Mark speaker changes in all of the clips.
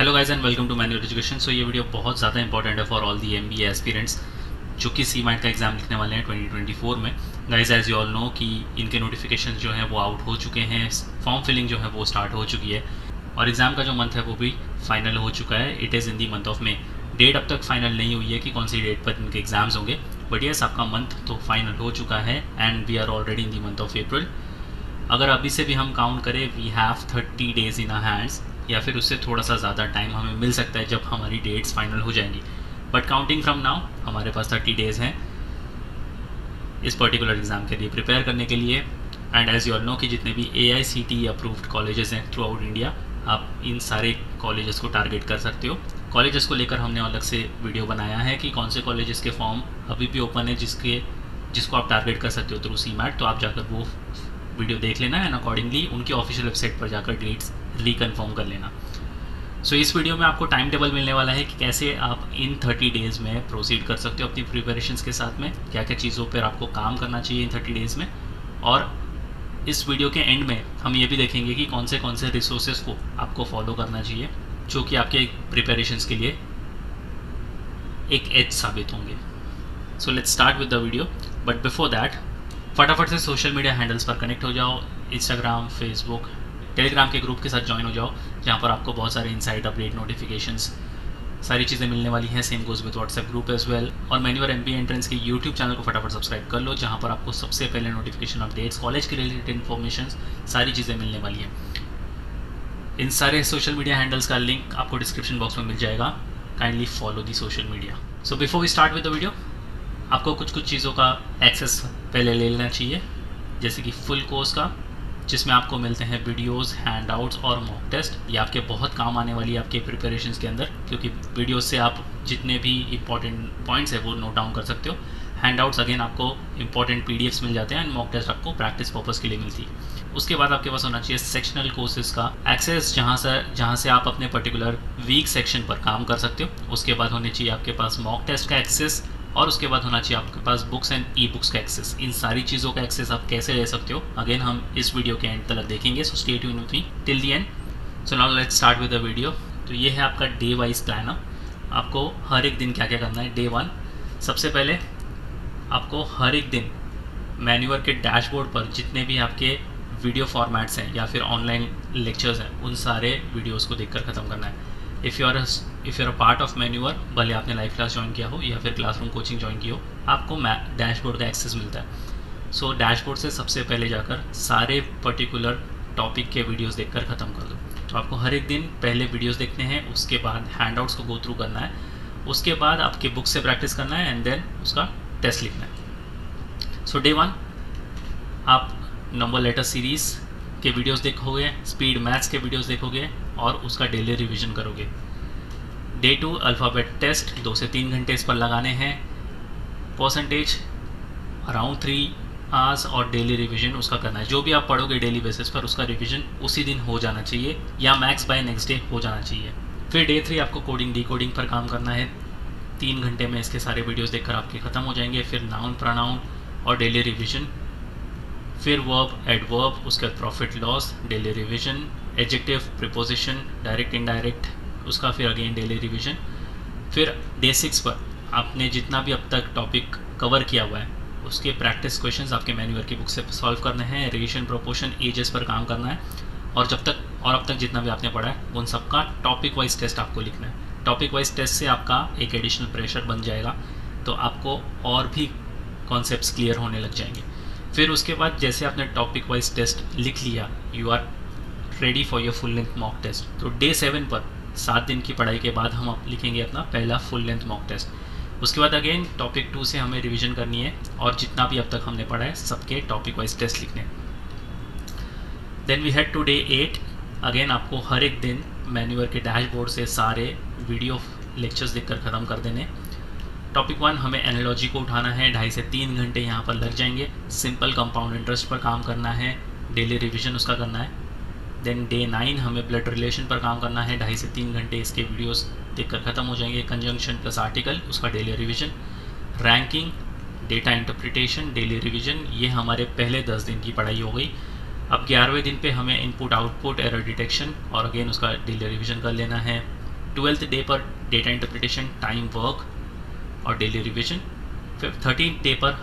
Speaker 1: Hello guys and welcome to manual education. So ये video बहुत ज़्यादा इंपॉर्टेंट है for all the MBA aspirants जो कि सी मैट का एग्ज़ाम लिखने वाले हैं 2024 में। Guys as you all know कि इनके नोटिफिकेशन जो हैं वो आउट हो चुके हैं, फॉर्म फिलिंग जो है वो स्टार्ट हो चुकी है और एग्ज़ाम का जो मंथ है वो भी फाइनल हो चुका है। It is in the month of May. Date अब तक फाइनल नहीं हुई है कि कौन सी डेट पर इनके एग्ज़ाम्स होंगे, बट येस आपका मंथ तो फाइनल हो चुका है and we are already in the month of April. अगर अभी से भी हम काउंट करें we have 30 days in our hands, या फिर उससे थोड़ा सा ज़्यादा टाइम हमें मिल सकता है जब हमारी डेट्स फाइनल हो जाएंगी, बट काउंटिंग फ्रॉम नाउ हमारे पास 30 डेज़ हैं इस पर्टिकुलर एग्ज़ाम के लिए प्रिपेयर करने के लिए। And as you all know कि जितने भी AICTE अप्रूव्ड कॉलेजेस हैं थ्रू आउट इंडिया, आप इन सारे कॉलेजेस को टारगेट कर सकते हो। कॉलेजेस को लेकर हमने अलग से वीडियो बनाया है कि कौन से कॉलेजेस के फॉर्म अभी भी ओपन है जिसको आप टारगेट कर सकते हो थ्रू CMAT, तो आप जाकर वो वीडियो देख लेना एंड अकॉर्डिंगली उनकी ऑफिशियल वेबसाइट पर जाकर डेट्स रिकन्फर्म कर लेना। सो इस वीडियो में आपको टाइम टेबल मिलने वाला है कि कैसे आप इन 30 डेज़ में प्रोसीड कर सकते हो अपनी प्रिपरेशंस के साथ में, क्या क्या चीज़ों पर आपको काम करना चाहिए इन 30 डेज़ में। और इस वीडियो के एंड में हम ये भी देखेंगे कि कौन से रिसोर्सेज को आपको फॉलो करना चाहिए जो कि आपके प्रिपरेशंस के लिए एक एज साबित होंगे। So let's start with the video, but before that फटाफट से सोशल मीडिया हैंडल्स पर कनेक्ट हो जाओ। इंस्टाग्राम, फेसबुक, टेलीग्राम के ग्रुप के साथ ज्वाइन हो जाओ जहाँ पर आपको बहुत सारे इनसाइड अपडेट, नोटिफिकेशंस, सारी चीज़ें मिलने वाली हैं। Same goes with WhatsApp group as well. और मैन्युअल MBA एंट्रेंस के यूट्यूब चैनल को फटाफट सब्सक्राइब कर लो जहाँ पर आपको सबसे पहले नोटिफिकेशन, अपडेट्स, कॉलेज के रिलेटेड इन्फॉर्मेशन, सारी चीज़ें मिलने वाली हैं। इन सारे सोशल मीडिया हैंडल्स का लिंक आपको डिस्क्रिप्शन बॉक्स में मिल जाएगा। Kindly follow the social media. So before we start with the video, आपको कुछ चीज़ों का एक्सेस पहले ले लेना चाहिए, जैसे कि फुल कोर्स का जिसमें आपको मिलते हैं वीडियोस, हैंडआउट्स और मॉक टेस्ट। ये आपके बहुत काम आने वाली है आपके प्रिपरेशंस के अंदर, क्योंकि वीडियोस से आप जितने भी इंपॉर्टेंट पॉइंट्स है वो नोट डाउन कर सकते हो। हैंडआउट्स अगेन आपको इंपॉर्टेंट PDFs मिल जाते हैं एंड मॉक टेस्ट आपको प्रैक्टिस पर्पज़ के लिए मिलती है। उसके बाद आपके पास होना चाहिए सेक्शनल कोर्सेज का एक्सेस, जहाँ से आप अपने पर्टिकुलर वीक सेक्शन पर काम कर सकते हो। उसके बाद होने चाहिए आपके पास मॉक टेस्ट का एक्सेस, और उसके बाद होना चाहिए आपके पास बुक्स एंड ई-बुक्स का एक्सेस। इन सारी चीज़ों का एक्सेस आप कैसे ले सकते हो, अगेन हम इस वीडियो के एंड तक देखेंगे। So stay tuned with me till the end. So now let's start with the video. तो ये है आपका डे वाइज प्लान। आपको हर एक दिन क्या क्या करना है। डे 1, सबसे पहले आपको हर एक दिन मैन्युअल के डैशबोर्ड पर जितने भी आपके वीडियो फॉर्मेट्स हैं या फिर ऑनलाइन लेक्चर्स हैं उन सारे वीडियोज़ को देखकर ख़त्म करना है। If you are a part of manual, भले आपने लाइव क्लास ज्वाइन किया हो या फिर क्लासरूम कोचिंग ज्वाइन की हो, आपको डैशबोर्ड का एक्सेस मिलता है। सो डैशबोर्ड से सबसे पहले जाकर सारे पर्टिकुलर टॉपिक के वीडियोस देखकर ख़त्म कर दो। तो आपको हर एक दिन पहले वीडियोस देखने हैं, उसके बाद हैंडआउट्स को गो थ्रू करना है, उसके बाद आपके बुक से प्रैक्टिस करना है एंड देन उसका टेस्ट लिखना है। सो डे 1 आप नंबर लेटर सीरीज़ के वीडियोस देखोगे, स्पीड मैथ्स के वीडियोस देखोगे और उसका डेली रिवीजन करोगे। डे 2 अल्फ़ाबेट टेस्ट 2 से 3 घंटे इस पर लगाने हैं, परसेंटेज अराउंड 3 आवर्स और डेली रिवीजन उसका करना है। जो भी आप पढ़ोगे डेली बेसिस पर उसका रिवीजन उसी दिन हो जाना चाहिए या मैक्स बाय नेक्स्ट डे हो जाना चाहिए। फिर डे 3 आपको कोडिंग, डिकोडिंग पर काम करना है। 3 घंटे में इसके सारे वीडियोस देखकर आपके ख़त्म हो जाएंगे। फिर नाउन, प्रोनाउन और डेली रिवीजन, फिर वर्ब, एडवर्ब, उसके बाद profit loss, daily revision, adjective, preposition, direct indirect, उसका फिर अगेन डेली रिवीजन। फिर डे 6 पर आपने जितना भी अब तक टॉपिक कवर किया हुआ है उसके प्रैक्टिस क्वेश्चंस आपके मैन्युअल की बुक से सॉल्व करने हैं। रिलेशन, प्रोपोर्शन, एजेस पर काम करना है और अब तक जितना भी आपने पढ़ा है उन सब का टॉपिक वाइज टेस्ट आपको लिखना है। टॉपिक वाइज टेस्ट से आपका एक एडिशनल प्रेशर बन जाएगा, तो आपको और भी कॉन्सेप्ट्स क्लियर होने लग जाएंगे। फिर उसके बाद जैसे आपने टॉपिक वाइज टेस्ट लिख लिया, you are ready for your full length mock test. तो डे 7 पर 7 दिन की पढ़ाई के बाद हम लिखेंगे अपना पहला फुल लेंथ मॉक टेस्ट। उसके बाद अगेन टॉपिक 2 से हमें रिवीजन करनी है और जितना भी अब तक हमने पढ़ा है सबके टॉपिक वाइज टेस्ट लिखने हैं। Then we head to day 8। Again आपको हर एक दिन मैन्युअल के डैशबोर्ड से सारे वीडियो लेक्चर्स देखकर ख़त्म कर देने। टॉपिक 1 हमें एनालॉजी को उठाना है, 2.5 से 3 घंटे यहाँ पर लग जाएंगे। सिंपल कंपाउंड इंटरेस्ट पर काम करना है, डेली रिवीजन उसका करना है। देन डे 9 हमें ब्लड रिलेशन पर काम करना है, 2.5 से 3 घंटे इसके वीडियोस देखकर ख़त्म हो जाएंगे। कंजंक्शन प्लस आर्टिकल, उसका daily revision. Ranking, data interpretation, daily revision. ये हमारे पहले 10 दिन की पढ़ाई हो गई। अब 11वें दिन पे हमें इनपुट आउटपुट, एरर डिटेक्शन और अगेन उसका डेली रिवीजन कर लेना है। 12th डे पर डेटा इंटरप्रिटेशन, टाइम वर्क और डेली रिविजन। फिर 13th डे पर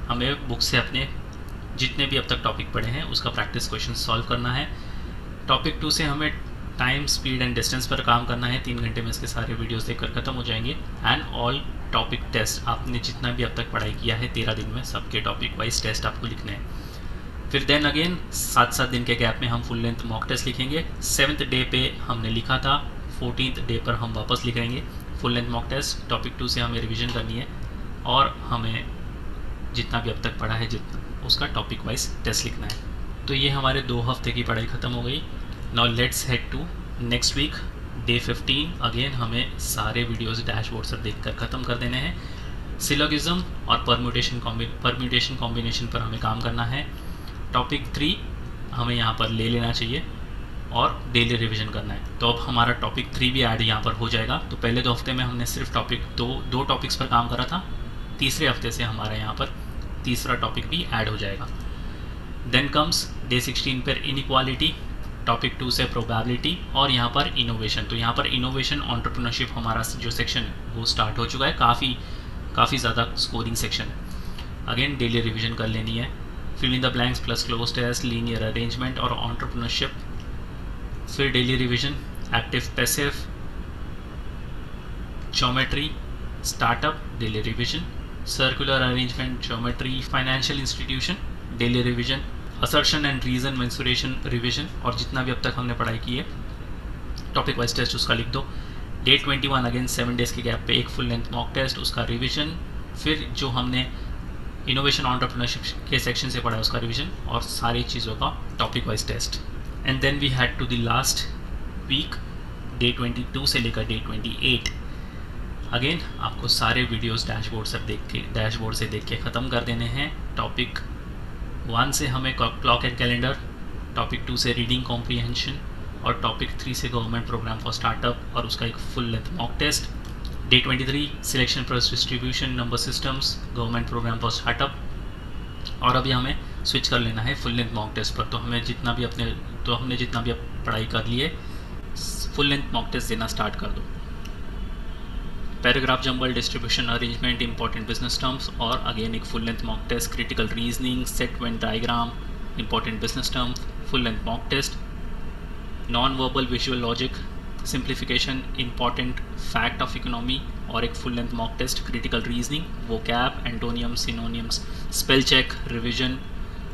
Speaker 1: हमें बुक से अपने जितने भी अब तक टॉपिक पढ़े हैं उसका प्रैक्टिस क्वेश्चन सॉल्व करना है। टॉपिक 2 से हमें टाइम, स्पीड एंड डिस्टेंस पर काम करना है। 3 घंटे में इसके सारे वीडियोस देखकर ख़त्म हो जाएंगे। एंड ऑल टॉपिक टेस्ट, आपने जितना भी अब तक पढ़ाई किया है 13 दिन में, सबके टॉपिक वाइज टेस्ट आपको लिखने हैं। फिर देन अगेन 7 दिन के गैप में हम फुल लेंथ मॉक टेस्ट लिखेंगे। 7th डे पे हमने लिखा था, 14th डे पर हम वापस लिखेंगे full length mock test. Topic 2 से हमें रिविजन करनी है और हमें जितना भी अब तक पढ़ा है उसका टॉपिक वाइज टेस्ट लिखना है। तो ये हमारे 2 हफ्ते की पढ़ाई ख़त्म हो गई। Now let's head to next week, day 15। Again हमें सारे वीडियोस डैशबोर्ड से देखकर ख़त्म कर देने हैं। सिलोगिज्म और परम्यूटेशन कॉम्बिनेशन पर हमें काम करना है। टॉपिक 3 हमें यहाँ पर ले लेना चाहिए और डेली रिवीजन करना है। तो अब हमारा टॉपिक 3 भी ऐड यहाँ पर हो जाएगा। तो पहले 2 हफ्ते में हमने सिर्फ टॉपिक दो टॉपिक्स पर काम करा था। तीसरे हफ्ते से हमारा यहाँ पर तीसरा टॉपिक भी ऐड हो जाएगा। देन कम्स डे 16 पर इनइक्वालिटी, टॉपिक 2 से प्रोबेबिलिटी और यहाँ पर इनोवेशन। तो यहाँ पर इनोवेशन एंटरप्रेन्योरशिप हमारा जो सेक्शन है वो स्टार्ट हो चुका है। काफ़ी ज़्यादा स्कोरिंग सेक्शन है। अगेन डेली रिवीजन कर लेनी है। Fill in the blanks plus cloze test, linear arrangement और एंटरप्रेन्योरशिप। फिर daily revision active passive, geometry, startup, daily revision, circular arrangement, geometry, financial institution, daily revision, assertion and reason, mensuration, revision और जितना भी अब तक हमने पढ़ाई की है टॉपिक वाइज टेस्ट उसका लिख दो। डे 21 अगेन 7 डेज़ के गैप पे एक फुल लेंथ मॉक टेस्ट, उसका रिवीजन। फिर जो हमने इनोवेशन एंटरप्रेन्योरशिप के सेक्शन से पढ़ा है उसका रिवीजन और सारी चीज़ों का topic wise test. And then we head to the last week, day 22 से लेकर डे 28। अगेन आपको सारे वीडियोस डैशबोर्ड से देख के ख़त्म कर देने हैं। टॉपिक 1 से हमें क्लॉक एंड कैलेंडर, टॉपिक 2 से रीडिंग कॉम्प्रीहेंशन और टॉपिक 3 से गवर्नमेंट प्रोग्राम फॉर स्टार्टअप और उसका एक full length mock test. Day 23 selection plus distribution, number systems, government program for startup. और अभी हमें स्विच कर लेना है फुल लेंथ मॉक टेस्ट पर। तो हमने जितना भी पढ़ाई कर ली है फुल लेंथ मॉक टेस्ट देना स्टार्ट कर दो। Paragraph jumble, distribution arrangement, important business terms और अगेन एक full length mock test, critical reasoning, set Venn diagram, important business terms, full length mock test. Non verbal visual logic, simplification, important fact of economy और एक full length mock test, critical reasoning, vocab, antonyms, synonyms, spell check, revision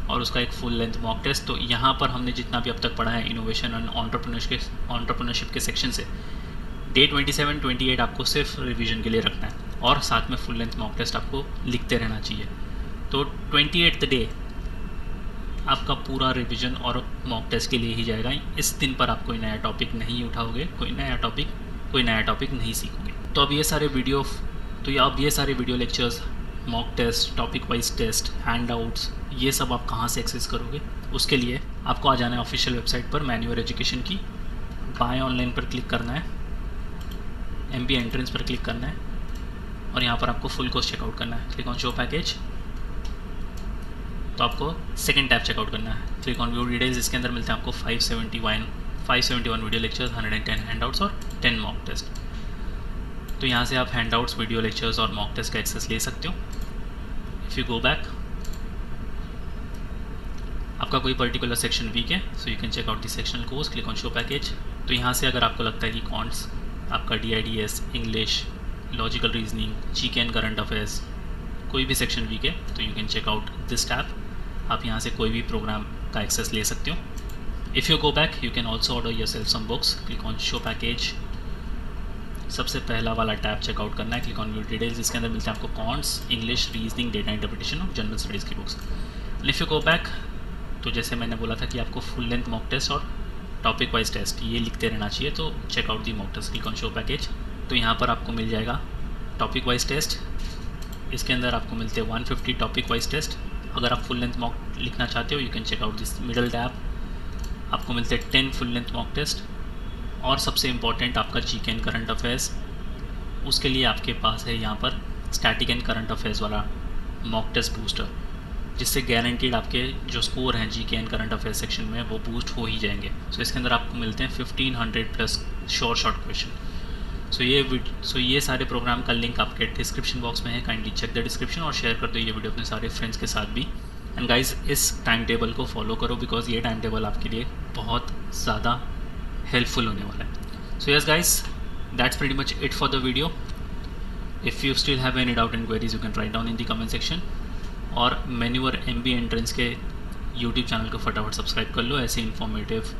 Speaker 1: और उसका एक full length mock test. तो यहाँ पर हमने जितना भी अब तक पढ़ा है इनोवेशन एंड एंटरप्रेन्योरशिप के सेक्शन से, डे 27, 28 आपको सिर्फ रिवीजन के लिए रखना है और साथ में फुल लेंथ मॉक टेस्ट आपको लिखते रहना चाहिए। तो 28th डे आपका पूरा रिवीजन और मॉक टेस्ट के लिए ही जाएगा। इस दिन पर आप कोई नया टॉपिक नहीं उठाओगे, कोई नया टॉपिक नहीं सीखोगे। तो अब ये सारे video lectures, mock test, topic wise test, handouts, ये सब आप कहाँ से एक्सेस करोगे? उसके लिए आपको आ जाना है ऑफिशियल वेबसाइट पर, मैन्यूअर एजुकेशन की, बाय ऑनलाइन पर क्लिक करना है, MBA एंट्रेंस पर क्लिक करना है और यहाँ पर आपको फुल कोर्स चेकआउट करना है। क्लिक ऑन शो पैकेज, तो आपको सेकंड टैब चेकआउट करना है। क्लिक ऑन व्यू डिटेल्स, इसके अंदर मिलते हैं आपको 571 वीडियो लेक्चर्स, 110 हैंडआउट्स और 10 मॉक टेस्ट। तो यहाँ से आप हैंडआउट्स, वीडियो लेक्चर्स और मॉक टेस्ट का एक्सेस ले सकते हो। इफ़ यू गो बैक, आपका कोई पर्टिकुलर सेक्शन वीक है, so you can check out the sectional course. Click on show package. तो यहाँ से अगर आपको लगता है कि कॉन्ट्स, आपका DIDS, English, logical reasoning, GK and current affairs, कोई भी सेक्शन वीक है, तो you can check out this tab. आप यहाँ से कोई भी प्रोग्राम का एक्सेस ले सकते हो। If you go back, you can also order yourself some books. Click on show package, सबसे पहला वाला टैब चेकआउट करना है। क्लिक ऑन व्यू डिटेल्स, इसके अंदर मिलते हैं आपको quants, English, reasoning, data interpretation और जनरल स्टडीज़ की books. If you go back, तो जैसे मैंने बोला था कि आपको फुल लेंथ मॉक टेस्ट और टॉपिक वाइज टेस्ट ये लिखते रहना चाहिए। तो check out the mock test, click on show package. तो यहाँ पर आपको मिल जाएगा टॉपिक वाइज टेस्ट, इसके अंदर आपको मिलते हैं 150 टॉपिक वाइज टेस्ट। अगर आप फुल लेंथ मॉक लिखना चाहते हो, you can check out this middle tab, आपको मिलते हैं 10 फुल लेंथ मॉक टेस्ट। और सबसे इम्पॉर्टेंट आपका GK एंड करंट अफेयर्स, उसके लिए आपके पास है यहाँ पर स्टैटिक एंड करंट अफेयर्स वाला मॉक टेस्ट बूस्टर, जिससे गारंटीड आपके जो स्कोर हैं GK and current affairs section में वो बूस्ट हो ही जाएंगे। सो इसके अंदर आपको मिलते हैं 1500 प्लस शॉर्ट क्वेश्चन। सो ये सारे प्रोग्राम का लिंक आपके डिस्क्रिप्शन बॉक्स में है, काइंडली चेक द डिस्क्रिप्शन और शेयर कर दो ये वीडियो अपने सारे फ्रेंड्स के साथ भी। एंड गाइज इस टाइम टेबल को फॉलो करो बिकॉज ये टाइम टेबल आपके लिए बहुत ज़्यादा हेल्पफुल होने वाला है। So yes guys, that's pretty much it for the video. If you still have any doubt and queries you can write down in the comment section, और मैन्यूअर MBA एंट्रेंस के YouTube channel को फटाफट subscribe कर लो ऐसे informative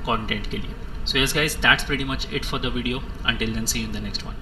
Speaker 1: content के लिए। So yes guys, that's pretty much it for the video. Until then, see you in the next one.